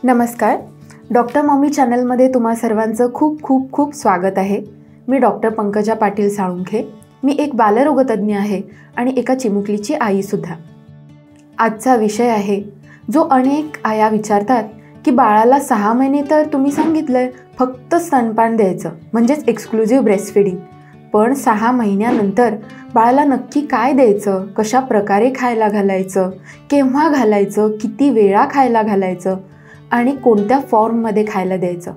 नमस्कार. Doctor mommy चॅनलमध्ये तुम्हा सर्वांचं खूप खूप खूप स्वागत आहे. मी डॉक्टर पंकजा पाटील साळुंखे. मी एक बालरोगतज्ञ आहे आणि एका चिमुकलीची आईसुद्धा. आजचा विषय आहे जो अनेक आया विचारतात की बाळाला 6 महिने तर तुम्ही सांगितलंय फक्त स्तनपान द्यायचं म्हणजेच एक्सक्लुझिव्ह ब्रेस्ट फीडिंग, पण 6 महिन्यानंतर बाळाला नक्की काय द्यायचं, कशा प्रकारे खायला घालायचं, केव्हा घालायचं, किती वेळा खायला घालायचं आणि कोणत्या फॉर्ममध्ये खायला द्यायचं,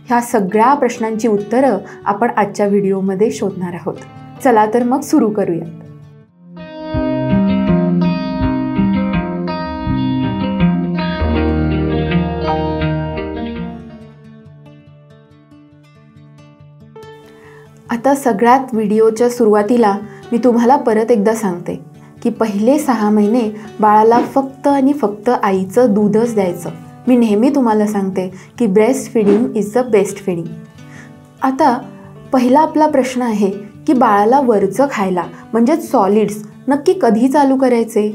ह्या सगळ्या प्रश्नांची उत्तरं आपण आजच्या व्हिडिओमध्ये शोधणार आहोत. चला तर मग सुरू करूया. आता सगळ्यात व्हिडिओच्या सुरुवातीला मी तुम्हाला परत एकदा सांगते की पहिले 6 महिने बाळाला फक्त आणि फक्त आईचं दूधच द्यायचं. मी नेहमी तुम्हाला सांगते की breast feeding is the best feeding. आता पहिला आपला प्रश्न आहे की बाळाला वरचं खायला म्हणजेच सॉलिड्स नक्की कधी चालू करायचे.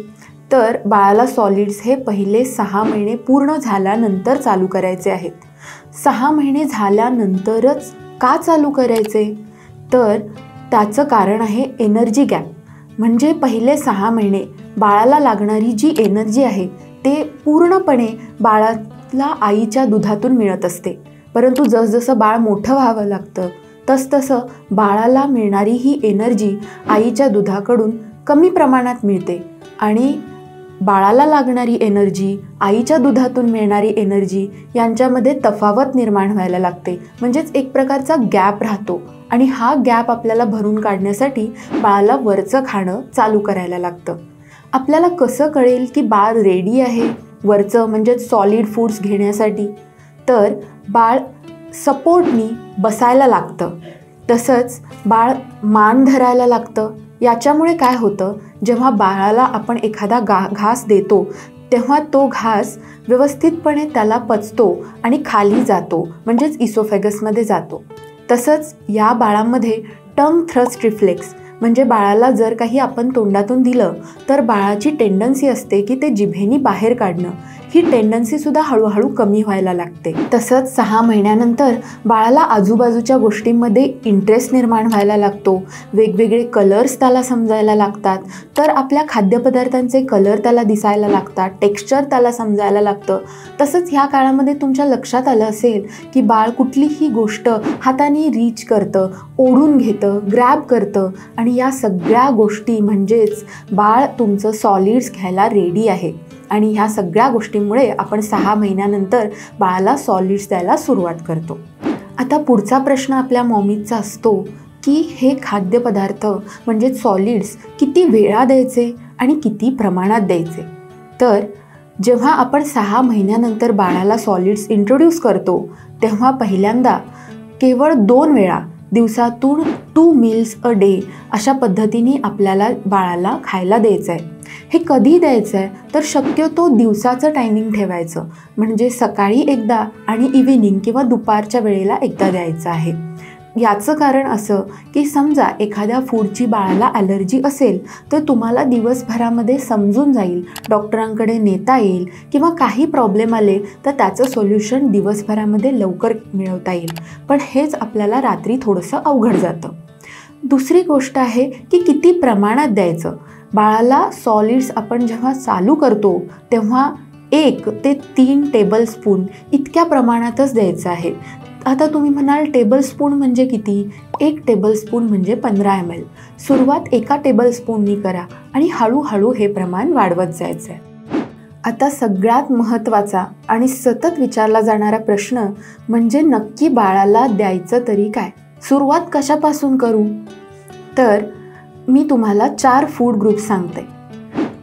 तर बाळाला सॉलिड्स हे पहिले 6 महिने पूर्ण झाल्यानंतर चालू करायचे आहेत. 6 महिने झाल्यानंतरच का चालू करायचे, तर त्याचं कारण आहे एनर्जी गॅप. म्हणजे पहिले 6 महिने बाळाला लागणारी जी एनर्जी आहे ते पूर्णपणे बाळाला आईच्या दुधातून मिळत असते, परंतु जसजसं बाळ मोठं व्हावं लागतं तसतसं बाळाला मिळणारी ही एनर्जी आईच्या दुधाकडून कमी प्रमाणात मिळते आणि बाळाला लागणारी एनर्जी, आईच्या दुधातून मिळणारी एनर्जी यांच्यामध्ये तफावत निर्माण व्हायला लागते. म्हणजेच एक प्रकारचा गॅप राहतो आणि हा गॅप आपल्याला भरून काढण्यासाठी बाळाला वरचं खाणं चालू करायला लागतं. आपल्याला कसं कळेल की बाळ रेडी आहे वरचं म्हणजेच सॉलिड फूड्स घेण्यासाठी, तर बाळ सपोर्टनी बसायला लागतं, तसंच बाळ मान धरायला लागतं. याच्यामुळे काय होतं, जेव्हा बाळाला आपण एखादा घास देतो तेव्हा तो घास व्यवस्थितपणे त्याला पचतो आणि खाली जातो म्हणजेच इसोफेगसमध्ये जातो. तसंच या बाळामध्ये टंग थ्रस्ट रिफ्लेक्स म्हणजे बाळाला जर काही आपण तोंडातून दिलं तर बाळाची टेंडन्सी असते की ते जिभेनी बाहेर काढणं, ही टेंडन्सीसुद्धा हळूहळू कमी व्हायला लागते. तसंच 6 महिन्यानंतर बाळाला आजूबाजूच्या गोष्टींमध्ये इंटरेस्ट निर्माण व्हायला लागतो. वेगवेगळे कलर्स त्याला समजायला लागतात, तर आपल्या खाद्यपदार्थांचे कलर त्याला दिसायला लागतात, टेक्स्चर त्याला समजायला लागतं. तसंच ह्या काळामध्ये तुमच्या लक्षात आलं असेल की बाळ कुठलीही गोष्ट हाताने रीच करतं, ओढून घेतं, ग्रॅब करतं आणि या सगळ्या गोष्टी म्हणजेच बाळ तुमचं सॉलिड्स घ्यायला रेडी आहे. आणि ह्या सगळ्या गोष्टींमुळे आपण 6 महिन्यानंतर बाळाला सॉलिड्स द्यायला सुरुवात करतो. आता पुढचा प्रश्न आपल्या मॉमीचा असतो की हे खाद्यपदार्थ म्हणजे सॉलिड्स किती वेळा द्यायचे आणि किती प्रमाणात द्यायचे. तर जेव्हा आपण 6 महिन्यानंतर बाळाला सॉलिड्स इंट्रोड्यूस करतो तेव्हा पहिल्यांदा केवळ 2 वेळा दिवसातून 2 मील्स अ डे अशा पद्धतीने आपल्याला बाळाला खायला द्यायचं आहे. हे कधी द्यायचं आहे, तर शक्यतो दिवसाचं टायमिंग ठेवायचं, म्हणजे सकाळी एकदा आणि इव्हिनिंग किंवा दुपारच्या वेळेला एकदा द्यायचं आहे. याचं कारण असं की समजा एखाद्या फूडची बाळाला ॲलर्जी असेल तर तुम्हाला दिवसभरामध्ये समजून जाईल, डॉक्टरांकडे नेता येईल किंवा काही प्रॉब्लेम आले तर त्याचं सोल्युशन दिवसभरामध्ये लवकर मिळवता येईल. पण हेच आपल्याला रात्री थोडंसं अवघड जातं. दुसरी गोष्ट आहे की किती प्रमाणात द्यायचं. बाळाला सॉलिड्स आपण जेव्हा चालू करतो तेव्हा 1 ते 3 टेबलस्पून इतक्या प्रमाणातच द्यायचं आहे. आता तुम्ही म्हणाल टेबलस्पून म्हणजे किती? 1 टेबलस्पून म्हणजे 15 ml. सुरुवात 1 टेबलस्पूननी करा आणि हळूहळू हे प्रमाण वाढवत जायचं आहे. आता सगळ्यात महत्त्वाचा आणि सतत विचारला जाणारा प्रश्न म्हणजे नक्की बाळाला द्यायचं तरी काय, सुरुवात कशापासून करू. तर मी तुम्हाला 4 फूड ग्रुप सांगते.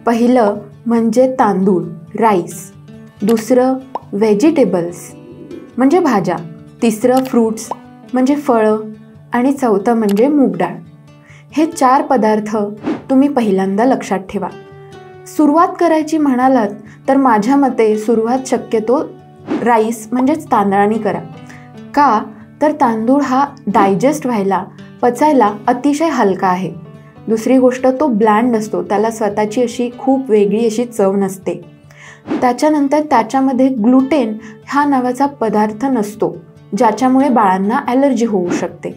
पहिलं म्हणजे तांदूळ, राईस. दुसरं व्हेजिटेबल्स म्हणजे भाज्या. तिसरं फ्रूट्स म्हणजे फळं आणि चौथं म्हणजे मूग डाळ. हे 4 पदार्थ तुम्ही पहिल्यांदा लक्षात ठेवा. सुरुवात करायची म्हणालात तर माझ्या मते सुरुवात शक्यतो राईस म्हणजेच तांदळाने करा. का, तर तांदूळ हा डायजेस्ट व्हायला, पचायला अतिशय हलका आहे. दुसरी गोष्ट तो ब्लँड नसतो, त्याला स्वतःची अशी खूप वेगळी अशी चव नसते. त्याच्यानंतर त्याच्यामध्ये ग्लुटेन हा नावाचा पदार्थ नसतो, ज्याच्यामुळे बाळांना ॲलर्जी होऊ शकते.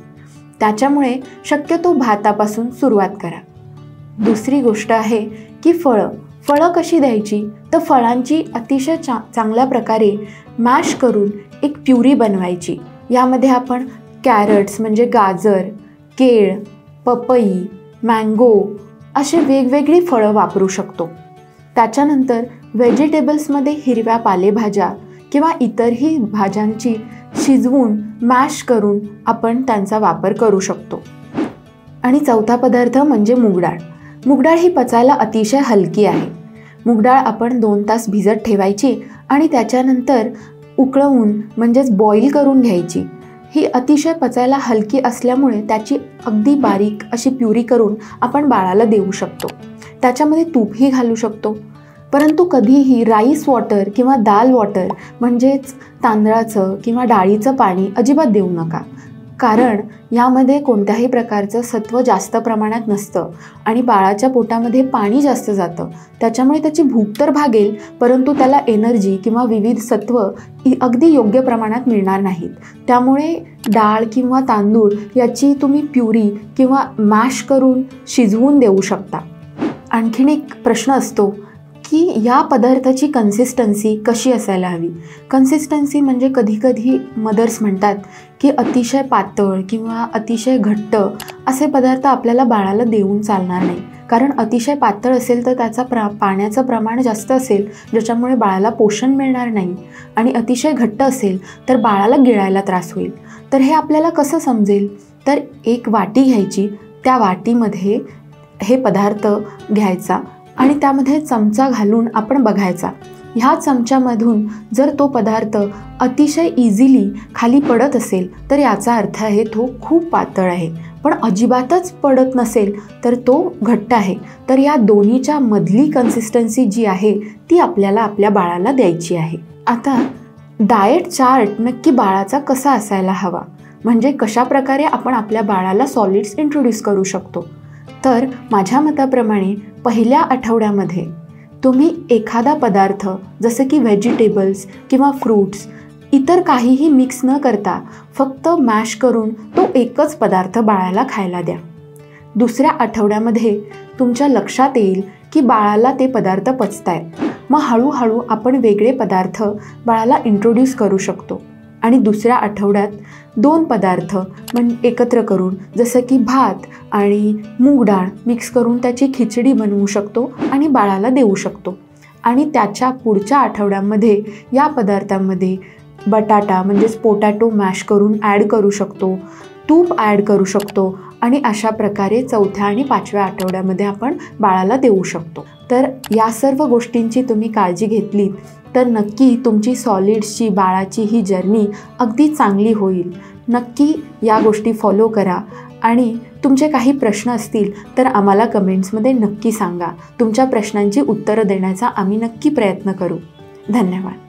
त्याच्यामुळे शक्यतो भातापासून सुरुवात करा. दुसरी गोष्ट आहे की फळं कशी द्यायची, तर फळांची अतिशय चांगल्या प्रकारे मॅश करून एक प्युरी बनवायची. यामध्ये आपण कॅरट्स म्हणजे गाजर, केळ, पपई, मँगो असे वेगवेगळी फळं वापरू शकतो. त्याच्यानंतर व्हेजिटेबल्समध्ये हिरव्या पालेभाज्या किंवा इतरही भाज्यांची शिजवून मॅश करून आपण त्यांचा वापर करू शकतो. आणि चौथा पदार्थ म्हणजे मूगडाळ. मूगडाळ ही पचायला अतिशय हलकी आहे. मूगडाळ आपण 2 तास भिजत ठेवायची आणि त्याच्यानंतर उकळवून म्हणजेच बॉईल करून घ्यायची. ही अतिशय पचायला हलकी असल्यामुळे त्याची अगदी बारीक अशी प्युरी करून आपण बाळाला देऊ शकतो. त्याच्यामध्ये तूपही घालू शकतो. परंतु कधीही राईस वॉटर किंवा दाल वॉटर म्हणजेच तांदळाचं किंवा डाळीचं पाणी अजिबात देऊ नका, कारण यामध्ये कोणत्याही प्रकारचं सत्व जास्त प्रमाणात नसतं आणि बाळाच्या पोटामध्ये पाणी जास्त जातं. त्याच्यामुळे त्याची भूक तर भागेल, परंतु त्याला एनर्जी किंवा विविध सत्व अगदी योग्य प्रमाणात मिळणार नाहीत. त्यामुळे डाळ किंवा तांदूळ याची तुम्ही प्युरी किंवा मॅश करून शिजवून देऊ शकता. आणखीन एक प्रश्न असतो की या पदार्थाची कन्सिस्टन्सी कशी असायला हवी. कन्सिस्टन्सी म्हणजे कधीकधी मदर्स म्हणतात की अतिशय पातळ किंवा अतिशय घट्ट असे पदार्थ आपल्याला बाळाला देऊन चालणार नाही, कारण अतिशय पातळ असेल तर त्याचा पाण्याचं प्रमाण जास्त असेल, ज्याच्यामुळे बाळाला पोषण मिळणार नाही. आणि अतिशय घट्ट असेल तर बाळाला गिळायला त्रास होईल. तर हे आपल्याला कसं समजेल, तर एक वाटी घ्यायची, त्या वाटीमध्ये हे पदार्थ घ्यायचा आणि त्यामध्ये चमचा घालून आपण बघायचा. ह्या चमच्यामधून जर तो पदार्थ अतिशय इझिली खाली पडत असेल तर याचा अर्थ आहे तो खूप पातळ आहे. पण अजिबातच पडत नसेल तर तो घट्ट आहे. तर या दोन्हीच्या मधली कन्सिस्टन्सी जी आहे ती आपल्याला आपल्या बाळाला द्यायची आहे. आता डाएट चार्ट नक्की बाळाचा कसा असायला हवा, म्हणजे कशा प्रकारे आपण आपल्या बाळाला सॉलिड्स इंट्रोड्यूस करू शकतो. तर माझ्या मताप्रमाणे पहिल्या आठवड्यामध्ये तुम्ही एखादा पदार्थ जसं की व्हेजिटेबल्स किंवा फ्रूट्स इतर काहीही मिक्स न करता फक्त मॅश करून तो एकच पदार्थ बाळाला खायला द्या. दुसऱ्या आठवड्यामध्ये तुमच्या लक्षात येईल की बाळाला ते पदार्थ पचतायत. मग हळूहळू आपण वेगळे पदार्थ बाळाला इंट्रोड्यूस करू शकतो. आणि दुसऱ्या आठवड्यात 2 पदार्थ एकत्र करून जसं की भात आणि मूग डाळ मिक्स करून त्याची खिचडी बनवू शकतो आणि बाळाला देऊ शकतो. आणि त्याच्या पुढच्या आठवड्यामध्ये या पदार्थांमध्ये बटाटा म्हणजेच पोटॅटो मॅश करून ॲड करू शकतो, तूप ॲड करू शकतो आणि अशा प्रकारे 4थ्या आणि 5व्या आठवड्यामध्ये आपण बाळाला देऊ शकतो. तर या सर्व गोष्टींची तुम्ही काळजी घेतलीत तर नक्की तुमची सॉलिड्सची बाळाची ही जर्नी अगदी चांगली होईल. नक्की या गोष्टी फॉलो करा आणि तुमचे काही प्रश्न असतील तर आम्हाला कमेंट्समध्ये नक्की सांगा. तुमच्या प्रश्नांची उत्तरं देण्याचा आम्ही नक्की प्रयत्न करू. धन्यवाद.